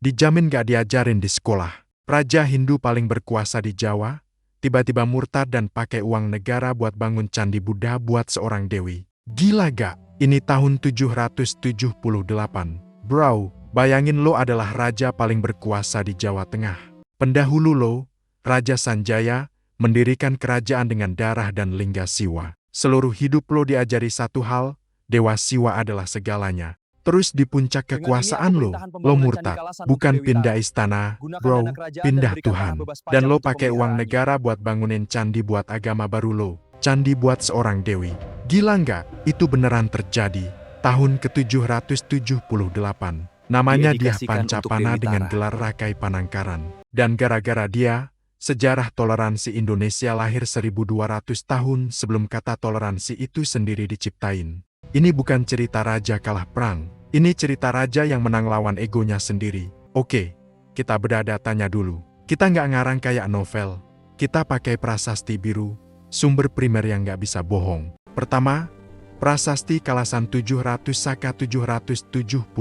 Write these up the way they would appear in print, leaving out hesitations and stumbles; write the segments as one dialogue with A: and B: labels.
A: Dijamin gak diajarin di sekolah. Raja Hindu paling berkuasa di Jawa, tiba-tiba murtad dan pakai uang negara buat bangun candi Buddha buat seorang dewi. Gila gak? Ini tahun 778. Bro, bayangin lo adalah raja paling berkuasa di Jawa Tengah. Pendahulu lo, Raja Sanjaya, mendirikan kerajaan dengan darah dan lingga Siwa. Seluruh hidup lo diajari satu hal, Dewa Siwa adalah segalanya. Terus di puncak kekuasaan lo murtad. Bukan pindah istana, bro, pindah Tuhan. Dan lo pakai uang negara buat bangunin candi buat agama baru lo. Candi buat seorang dewi. Gila nggak? Itu beneran terjadi. Tahun ke-778. Namanya dia Pancapana dengan gelar Rakai Panangkaran. Dan gara-gara dia, sejarah toleransi Indonesia lahir 1200 tahun sebelum kata toleransi itu sendiri diciptain. Ini bukan cerita raja kalah perang. Ini cerita raja yang menang lawan egonya sendiri. Oke, kita bedah datanya dulu. Kita nggak ngarang kayak novel. Kita pakai prasasti biru, sumber primer yang nggak bisa bohong. Pertama, Prasasti Kalasan 700 Saka 778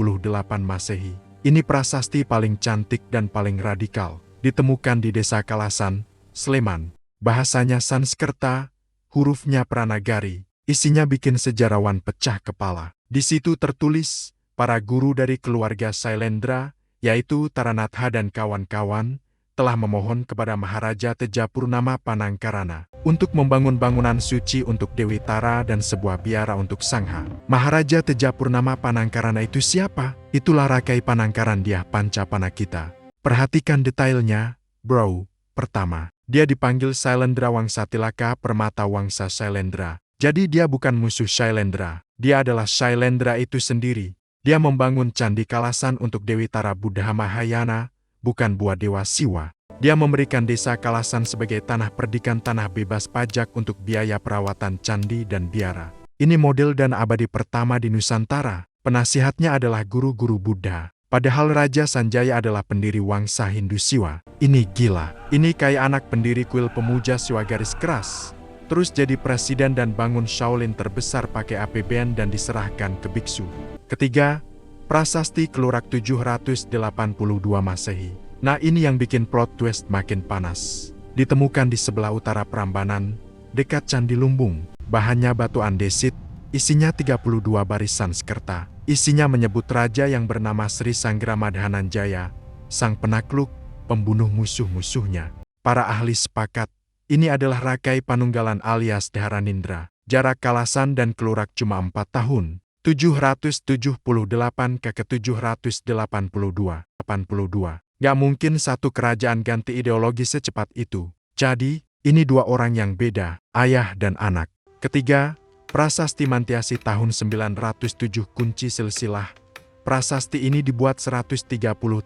A: Masehi. Ini prasasti paling cantik dan paling radikal. Ditemukan di Desa Kalasan, Sleman. Bahasanya Sanskerta, hurufnya Pranagari. Isinya bikin sejarawan pecah kepala. Di situ tertulis, para guru dari keluarga Sailendra, yaitu Taranatha dan kawan-kawan, telah memohon kepada Maharaja Tejapurnama Panangkarana untuk membangun bangunan suci untuk Dewi Tara dan sebuah biara untuk Sangha. Maharaja Tejapurnama Panangkarana itu siapa? Itulah Rakai Panangkaran dia Pancapana kita. Perhatikan detailnya, bro. Pertama, dia dipanggil Sailendra Wangsa Tilaka Permata Wangsa Sailendra. Jadi dia bukan musuh Sailendra, dia adalah Sailendra itu sendiri. Dia membangun Candi Kalasan untuk Dewi Tara Buddha Mahayana, bukan buat Dewa Siwa. Dia memberikan Desa Kalasan sebagai tanah perdikan tanah bebas pajak untuk biaya perawatan candi dan biara. Ini model dan abadi pertama di Nusantara. Penasihatnya adalah guru-guru Buddha. Padahal Raja Sanjaya adalah pendiri Wangsa Hindu Siwa. Ini gila. Ini kayak anak pendiri kuil pemuja Siwa garis keras. Terus jadi presiden dan bangun Shaolin terbesar pakai APBN dan diserahkan ke biksu. Ketiga, Prasasti Kelurak 782 Masehi. Nah ini yang bikin plot twist makin panas. Ditemukan di sebelah utara Prambanan, dekat Candi Lumbung. Bahannya batu andesit, isinya 32 baris Sanskerta. Isinya menyebut raja yang bernama Sri Sangramadhananjaya, sang penakluk, pembunuh musuh-musuhnya. Para ahli sepakat, ini adalah Rakai Panunggalan alias Dharanindra. Jarak Kalasan dan Kelurak cuma 4 tahun. 778 ke 782. Gak mungkin satu kerajaan ganti ideologi secepat itu. Jadi, ini dua orang yang beda, ayah dan anak. Ketiga, Prasasti Mantiasi tahun 907 Kunci Silsilah. Prasasti ini dibuat 130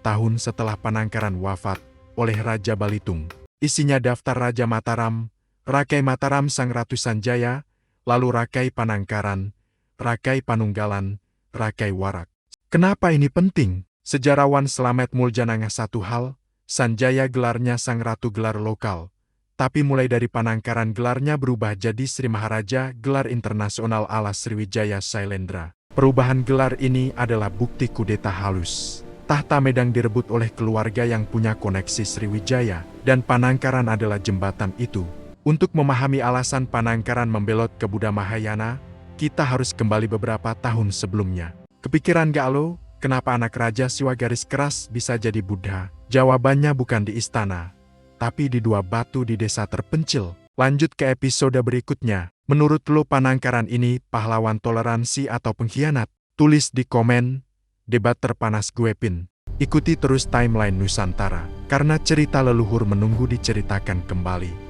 A: tahun setelah Panangkaran wafat oleh Raja Balitung. Isinya daftar Raja Mataram, Rakai Mataram Sang Ratu Sanjaya, lalu Rakai Panangkaran, Rakai Panunggalan, Rakai Warak. Kenapa ini penting? Sejarawan Slamet Muljana satu hal, Sanjaya gelarnya Sang Ratu gelar lokal. Tapi mulai dari Panangkaran gelarnya berubah jadi Sri Maharaja gelar internasional ala Sriwijaya Sailendra. Perubahan gelar ini adalah bukti kudeta halus. Tahta Medang direbut oleh keluarga yang punya koneksi Sriwijaya, dan Panangkaran adalah jembatan itu. Untuk memahami alasan Panangkaran membelot ke Buddha Mahayana, kita harus kembali beberapa tahun sebelumnya. Kepikiran gak lo, kenapa anak Raja Siwa garis keras bisa jadi Buddha? Jawabannya bukan di istana, tapi di dua batu di desa terpencil. Lanjut ke episode berikutnya. Menurut lo Panangkaran ini pahlawan toleransi atau pengkhianat? Tulis di komen. Debat terpanas gue pin. Ikuti terus timeline Nusantara, karena cerita leluhur menunggu diceritakan kembali.